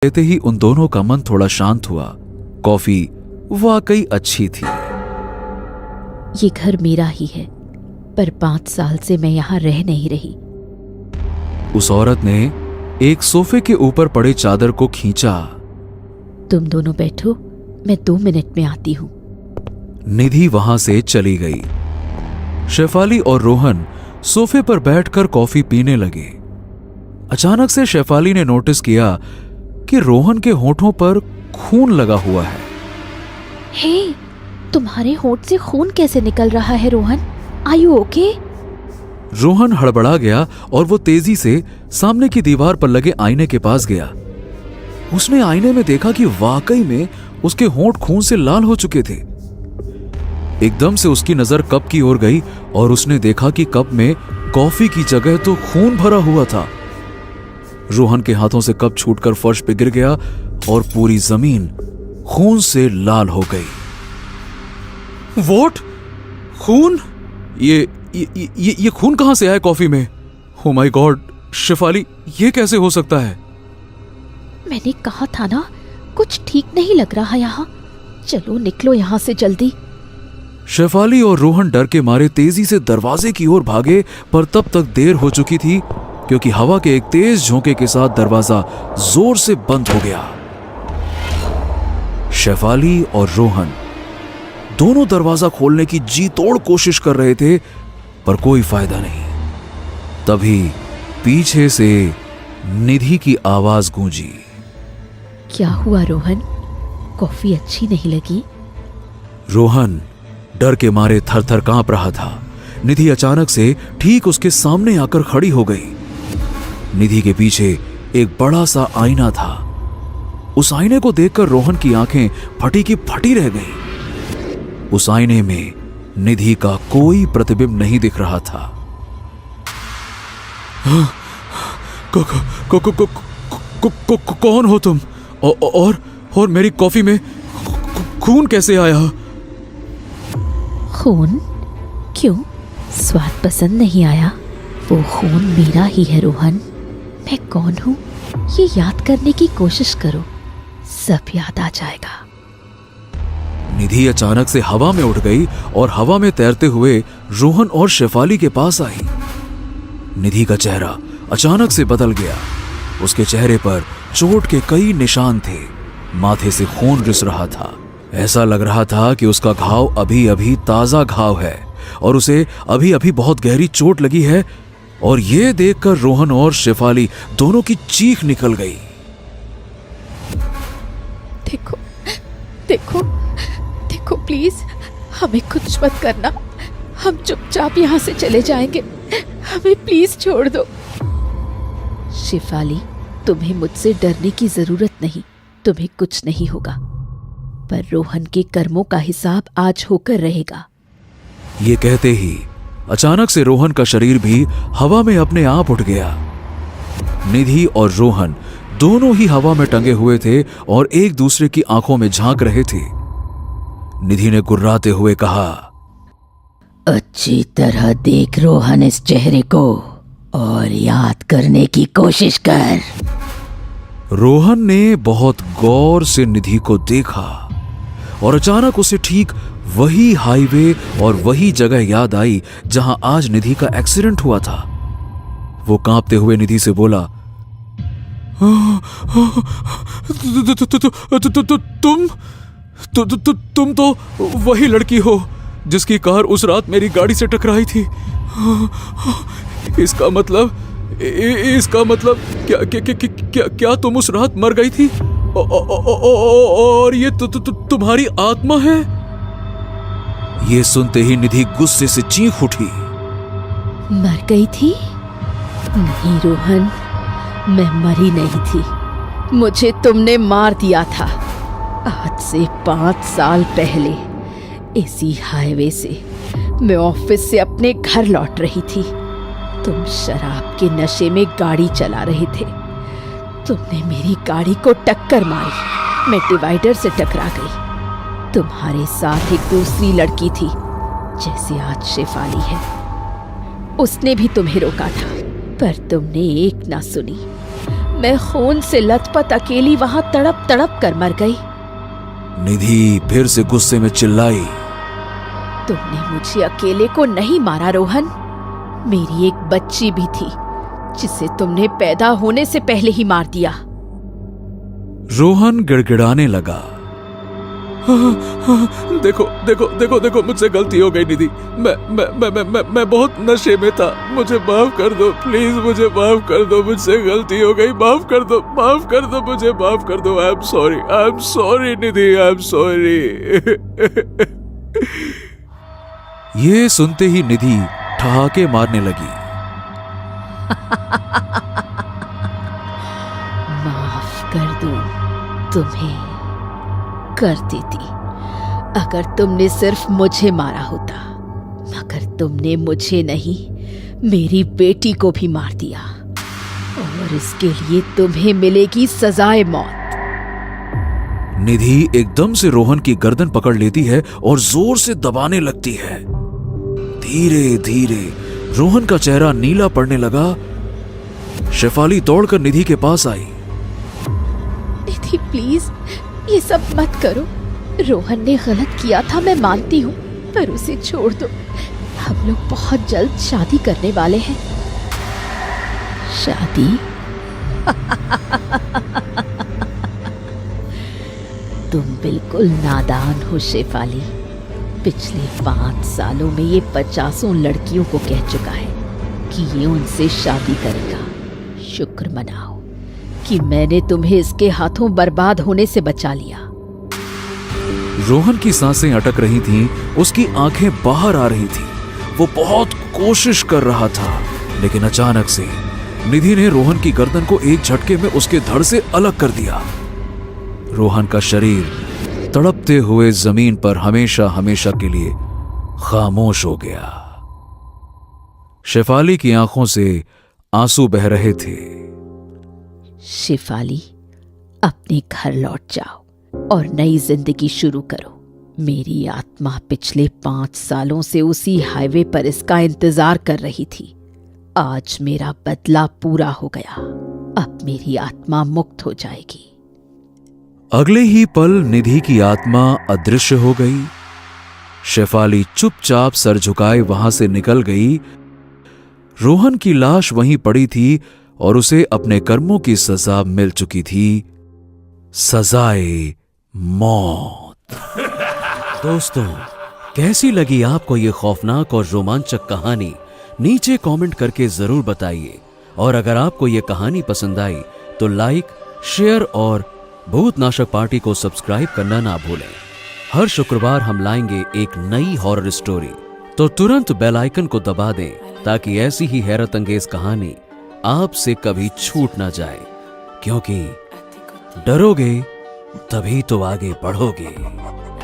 देते ही उन दोनों का मन थोड़ा शांत हुआ। कॉफी वाकई अच्छी थी। ये घर मेरा ही है, पर 5 साल से मैं यहाँ रह नहीं रही। उस औरत ने एक सोफे के ऊपर पड़े चादर को खींचा। तुम दोनों बैठो, मैं 2 मिनट में आती हूँ। निधि वहां से चली गई। शेफाली और रोहन सोफे पर बैठकर कॉफी पीने लगे। अचानक से शेफाली ने नोटिस किया कि रोहन के होठों पर खून लगा हुआ है। हे, तुम्हारे होठ से खून कैसे निकल रहा है Rohan? Are you okay? Rohan हड़बड़ा गया और वो तेजी से सामने की दीवार पर लगे आईने के पास गया। उसने आईने में देखा कि वाकई में उसके होंठ खून से लाल हो चुके थे। एकदम से उसकी नजर कप की ओर गई और उसने देखा कि कप में कॉफी की जगह तो खून भरा हुआ था। रोहन के हाथों से कप छूटकर फर्श पे गिर गया और पूरी जमीन खून से लाल हो गई। वॉट? खून? ये खून कहां से आया कॉफी में? ओ माय गॉड, शेफाली, ये कैसे हो सकता है? मैंने कहा था ना, कुछ ठीक नहीं लग रहा यहाँ। चलो निकलो यहाँ से जल्दी। शेफाली और रोहन डर के मारे तेजी से दरवाजे की ओर भागे, पर तब तक देर हो चुकी थी क्योंकि हवा के एक तेज झोंके के साथ दरवाजा जोर से बंद हो गया। शेफाली और रोहन दोनों दरवाजा खोलने की जी तोड़ कोशिश कर रहे थे, पर कोई फायदा नहीं। तभी पीछे से निधि की आवाज गूंजी। क्या हुआ रोहन? कॉफी अच्छी नहीं लगी? रोहन डर के मारे थर-थर कांप रहा था। निधि अचानक से ठीक उसके सामने आकर खड़ी हो गई। निधि के पीछे एक बड़ा सा आईना था। उस आईने को देखकर रोहन की आंखें फटी की फटी रह गईं। उस आईने में निधि का कोई प्रतिबिंब नहीं दिख रहा था। कौन हो तुम? और मेरी कॉफी में खून कैसे आया? खून? क्यों, स्वाद पसंद नहीं आया? वो खून मेरा ही है रोहन। मैं कौन हूँ ये याद करने की कोशिश करो, सब याद आ जाएगा। निधि अचानक से हवा में उठ गई और हवा में तैरते हुए रोहन और शेफाली के पास आई। निधि का चेहरा अचानक से बदल गया। उसके चेहरे पर चोट के कई निशान थे। माथे से खून रिस रहा था। ऐसा लग रहा था कि उसका घाव अभी अभी ताजा घाव है और उसे अभी अभी बहुत गहरी चोट लगी है। और यह देखकर रोहन और शेफाली दोनों की चीख निकल गई। देखो देखो देखो, प्लीज हमें कुछ मत करना। हम चुपचाप यहाँ से चले जाएंगे। हमें प्लीज छोड़ दो। शेफाली, तुम्हें मुझसे डरने की जरूरत नहीं। तुम्हें कुछ नहीं होगा, पर रोहन के कर्मों का हिसाब आज होकर रहेगा। ये कहते ही अचानक से रोहन का शरीर भी हवा में अपने आप उठ गया। निधि और रोहन दोनों ही हवा में टंगे हुए थे और एक दूसरे की आंखों में झांक रहे थे। निधि ने गुर्राते हुए कहा, अच्छी तरह देख रोहन इस चेहरे को और याद करने की कोशिश कर। रोहन ने बहुत गौर से निधि को देखा और अचानक उसे ठीक वही हाईवे और वही जगह याद आई जहां आज निधि का एक्सीडेंट हुआ था। वो कांपते हुए निधि से बोला, तुम तो वही लड़की हो जिसकी कार उस रात मेरी गाड़ी से टकराई थी। इसका मतलब क्या तुम उस रात मर गई थी और ये तुम्हारी आत्मा है? ये सुनते ही निधि गुस्से से चीख उठी। मर गई थी? नहीं रोहन, मैं मरी नहीं थी। मुझे तुमने मार दिया था। आज से 5 साल पहले इसी हाईवे से मैं ऑफिस से अपने घर लौट रही थी। तुम शराब के नशे में गाड़ी चला रहे थे। तुमने मेरी गाड़ी को टक्कर मारी। मैं डिवाइडर से टकरा गई। तुम्हारे साथ एक दूसरी लड़की थी, जैसे आज शेफाली है। उसने भी तुम्हें रोका था, पर तुमने एक ना सुनी। मैं खून से लथपथ अकेली वहां तड़प तड़प कर मर गई। निधि फिर से गुस्से में चिल्लाई। तुमने मुझे अकेले को नहीं मारा रोहन, मेरी एक बच्ची भी थी जिसे तुमने पैदा होने से पहले ही मार दिया। रोहन गिड़गिड़ाने लगा। देखो देखो देखो देखो, मुझसे गलती हो गई निधि। मैं बहुत नशे में था, मुझे माफ कर दो प्लीज, मुझे माफ कर दो, मुझसे गलती हो गई, माफ कर दो मुझे, माफ कर दो। I am sorry Nidhi, I am sorry. ये सुनते ही निधि ठहाके मारने लगी। माफ कर दूं तुम्हें, कर देती अगर तुमने सिर्फ मुझे मारा होता, मगर तुमने मुझे नहीं मेरी बेटी को भी मार दिया, और इसके लिए तुम्हें मिलेगी सजाए मौत। निधि एकदम से रोहन की गर्दन पकड़ लेती है और जोर से दबाने लगती है। धीरे धीरे रोहन का चेहरा नीला पड़ने लगा। शेफाली दौड़कर निधि के पास आई। निधि प्लीज ये सब मत करो, रोहन ने गलत किया था, मैं मानती हूँ, पर उसे छोड़ दो। हम लोग बहुत जल्द शादी करने वाले हैं। शादी? तुम बिल्कुल नादान हो शेफाली। पिछले 5 सालों में ये 50 लड़कियों को कह चुका है कि ये उनसे शादी करेगा। शुक्र मनाओ कि मैंने तुम्हें इसके हाथों बर्बाद होने से बचा लिया। रोहन की सांसें अटक रही थीं, उसकी आंखें बाहर आ रही थीं। वो बहुत कोशिश कर रहा था, लेकिन अचानक से निधि ने रोहन की गर्दन को एक झटके में उसके धड़ से अलग कर दिया। रोहन का शरीर तड़पते हुए जमीन पर हमेशा हमेशा के लिए खामोश हो गया। शेफाली की आंखों से आंसू बह रहे थे। शेफाली, अपने घर लौट जाओ और नई जिंदगी शुरू करो। मेरी आत्मा पिछले 5 सालों से उसी हाईवे पर इसका इंतजार कर रही थी। आज मेरा बदला पूरा हो गया, अब मेरी आत्मा मुक्त हो जाएगी। अगले ही पल निधि की आत्मा अदृश्य हो गई। शेफाली चुपचाप सर झुकाए वहां से निकल गई। रोहन की लाश वहीं पड़ी थी और उसे अपने कर्मों की सजा मिल चुकी थी, सजाए मौत। दोस्तों, कैसी लगी आपको ये खौफनाक और रोमांचक कहानी? नीचे कमेंट करके जरूर बताइए। और अगर आपको ये कहानी पसंद आई तो लाइक, शेयर और भूतनाशक पार्टी को सब्सक्राइब करना ना भूलें। हर शुक्रवार हम लाएंगे एक नई हॉरर स्टोरी, तो तुरंत बेल आइकन को दबा दें ताकि ऐसी ही हैरत अंगेज कहानी आपसे कभी छूट ना जाए, क्योंकि डरोगे तभी तो आगे बढ़ोगे।